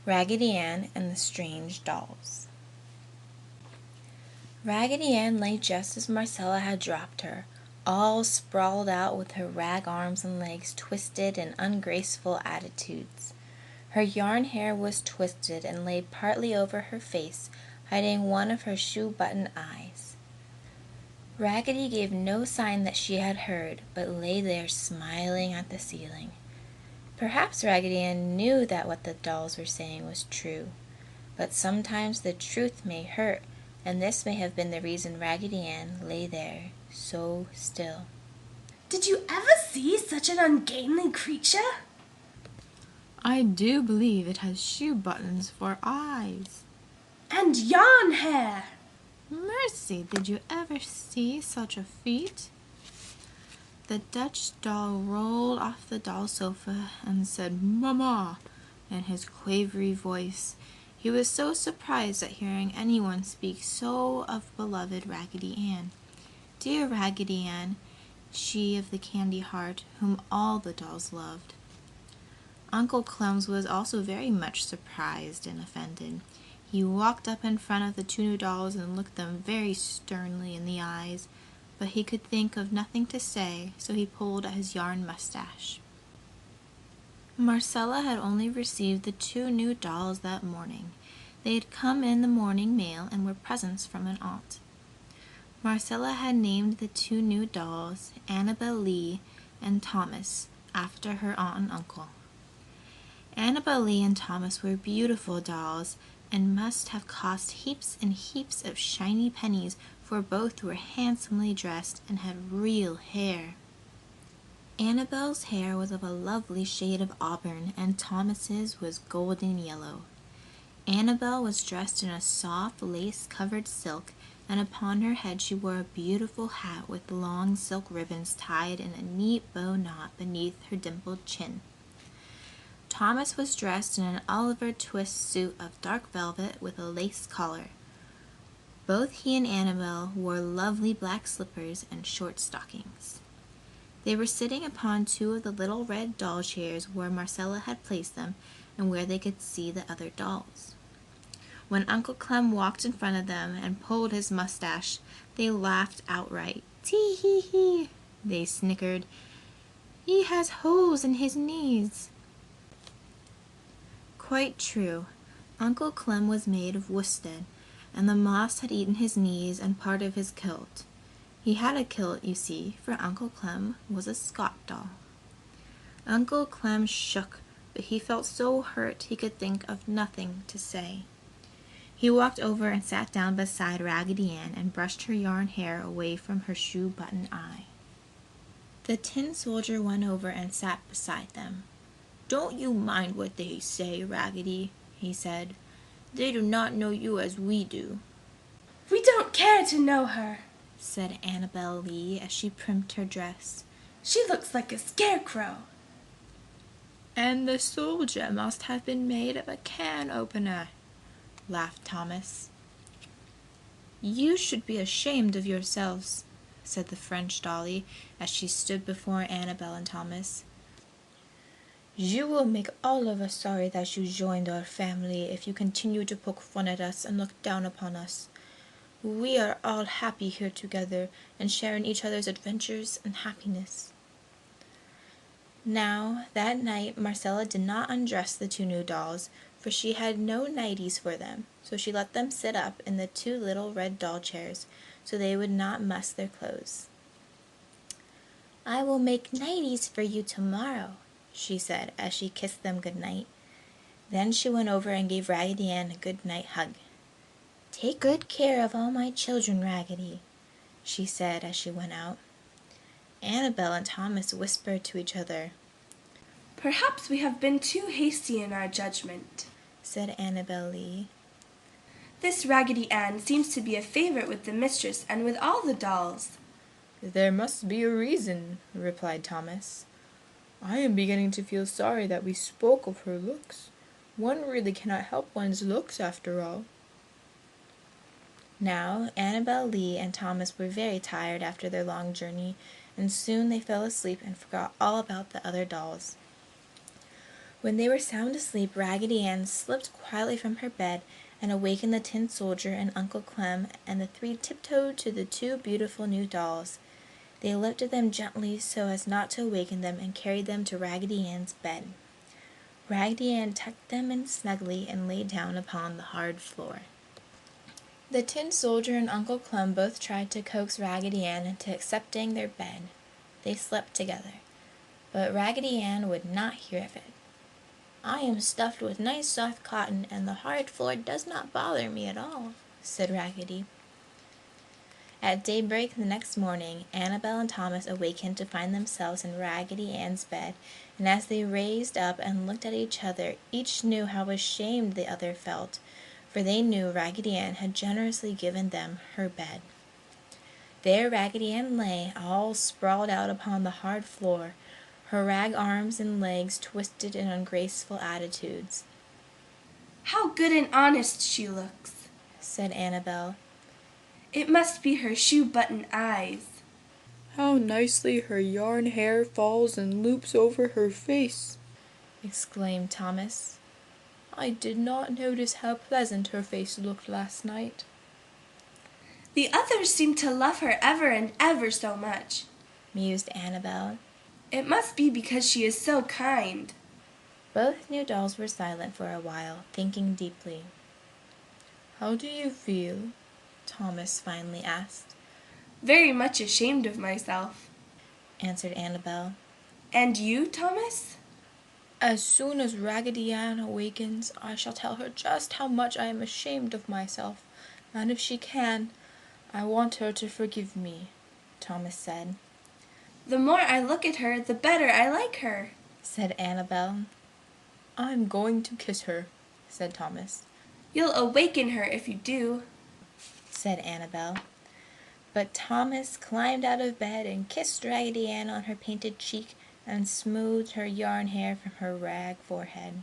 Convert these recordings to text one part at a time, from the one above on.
Raggedy Ann and the Strange Dolls. Raggedy Ann lay just as Marcella had dropped her, all sprawled out with her rag arms and legs twisted in ungraceful attitudes. Her yarn hair was twisted and lay partly over her face, hiding one of her shoe-button eyes. Raggedy gave no sign that she had heard, but lay there smiling at the ceiling. Perhaps Raggedy Ann knew that what the dolls were saying was true, but sometimes the truth may hurt, and this may have been the reason Raggedy Ann lay there so still. Did you ever see such an ungainly creature? I do believe it has shoe buttons for eyes. And yarn hair. Mercy, did you ever see such a feat? The Dutch doll rolled off the doll sofa and said, "Mama," in his quavery voice. He was so surprised at hearing anyone speak so of beloved Raggedy Ann. Dear Raggedy Ann, she of the candy heart, whom all the dolls loved. Uncle Clem was also very much surprised and offended. He walked up in front of the two new dolls and looked them very sternly in the eyes, but he could think of nothing to say, so he pulled at his yarn mustache. Marcella had only received the two new dolls that morning. They had come in the morning mail and were presents from an aunt. Marcella had named the two new dolls Annabel Lee and Thomas, after her aunt and uncle. Annabel Lee and Thomas were beautiful dolls and must have cost heaps and heaps of shiny pennies, for both were handsomely dressed and had real hair. Annabel's hair was of a lovely shade of auburn, and Thomas's was golden yellow. Annabel was dressed in a soft lace-covered silk, and upon her head she wore a beautiful hat with long silk ribbons tied in a neat bow knot beneath her dimpled chin. Thomas was dressed in an Oliver Twist suit of dark velvet with a lace collar. Both he and Annabel wore lovely black slippers and short stockings. They were sitting upon two of the little red doll chairs where Marcella had placed them and where they could see the other dolls. When Uncle Clem walked in front of them and pulled his mustache, they laughed outright. "Tee-hee-hee," they snickered. "He has holes in his knees." Quite true. Uncle Clem was made of worsted, and the moss had eaten his knees and part of his kilt. He had a kilt, you see, for Uncle Clem was a Scott doll. Uncle Clem shook, but he felt so hurt he could think of nothing to say. He walked over and sat down beside Raggedy Ann and brushed her yarn hair away from her shoe-button eye. The tin soldier went over and sat beside them. "Don't you mind what they say, Raggedy," he said. "They do not know you as we do." "We don't care to know her," said Annabel Lee as she primped her dress. "She looks like a scarecrow." "And the soldier must have been made of a can opener," laughed Thomas. "You should be ashamed of yourselves," said the French dolly as she stood before Annabel and Thomas. "You will make all of us sorry that you joined our family if you continue to poke fun at us and look down upon us. We are all happy here together and sharing each other's adventures and happiness." Now, that night, Marcella did not undress the two new dolls, for she had no nighties for them, so she let them sit up in the two little red doll chairs so they would not muss their clothes. "I will make nighties for you tomorrow," she said as she kissed them good night. Then she went over and gave Raggedy Ann a good night hug. "Take good care of all my children, Raggedy," she said as she went out. Annabel and Thomas whispered to each other. "Perhaps we have been too hasty in our judgment," said Annabel Lee. "This Raggedy Ann seems to be a favorite with the mistress and with all the dolls." "There must be a reason," replied Thomas. "I am beginning to feel sorry that we spoke of her looks. One really cannot help one's looks after all." Now, Annabel Lee and Thomas were very tired after their long journey, and soon they fell asleep and forgot all about the other dolls. When they were sound asleep, Raggedy Ann slipped quietly from her bed and awakened the Tin Soldier and Uncle Clem, and the three tiptoed to the two beautiful new dolls. They lifted them gently so as not to awaken them and carried them to Raggedy Ann's bed. Raggedy Ann tucked them in snugly and lay down upon the hard floor. The Tin Soldier and Uncle Clem both tried to coax Raggedy Ann into accepting their bed. They slept together, but Raggedy Ann would not hear of it. "I am stuffed with nice soft cotton, and the hard floor does not bother me at all," said Raggedy. At daybreak the next morning, Annabel and Thomas awakened to find themselves in Raggedy Ann's bed, and as they raised up and looked at each other, each knew how ashamed the other felt, for they knew Raggedy Ann had generously given them her bed. There Raggedy Ann lay, all sprawled out upon the hard floor, her rag arms and legs twisted in ungraceful attitudes. "How good and honest she looks," said Annabel. "It must be her shoe-button eyes." "How nicely her yarn hair falls and loops over her face," exclaimed Thomas. "I did not notice how pleasant her face looked last night." "The others seem to love her ever and ever so much," mused Annabel. "It must be because she is so kind." Both new dolls were silent for a while, thinking deeply. "How do you feel?" Thomas finally asked. "Very much ashamed of myself," answered Annabel. "And you, Thomas?" "As soon as Raggedy Ann awakens, I shall tell her just how much I am ashamed of myself, and if she can, I want her to forgive me," Thomas said. "The more I look at her, the better I like her," said Annabel. "I'm going to kiss her," said Thomas. "You'll awaken her if you do," said Annabel. But Thomas climbed out of bed and kissed Raggedy Ann on her painted cheek and smoothed her yarn hair from her rag forehead.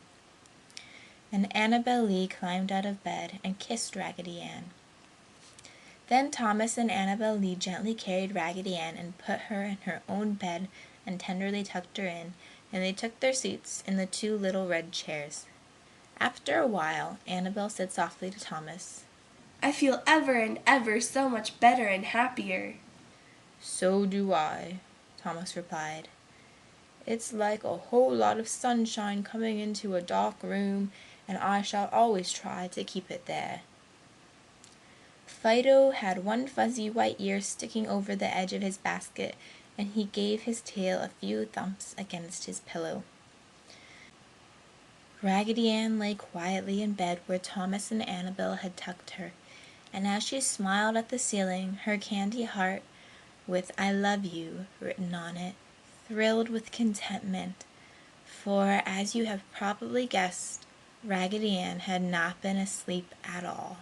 And Annabel Lee climbed out of bed and kissed Raggedy Ann. Then Thomas and Annabel Lee gently carried Raggedy Ann and put her in her own bed and tenderly tucked her in, and they took their seats in the two little red chairs. After a while, Annabel said softly to Thomas, "I feel ever and ever so much better and happier." "So do I," Thomas replied. "It's like a whole lot of sunshine coming into a dark room, and I shall always try to keep it there." Fido had one fuzzy white ear sticking over the edge of his basket, and he gave his tail a few thumps against his pillow. Raggedy Ann lay quietly in bed where Thomas and Annabel had tucked her, and as she smiled at the ceiling, her candy heart, with "I love you" written on it, thrilled with contentment, for, as you have probably guessed, Raggedy Ann had not been asleep at all.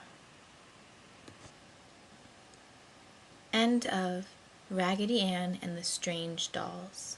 End of Raggedy Ann and the Strange Dolls.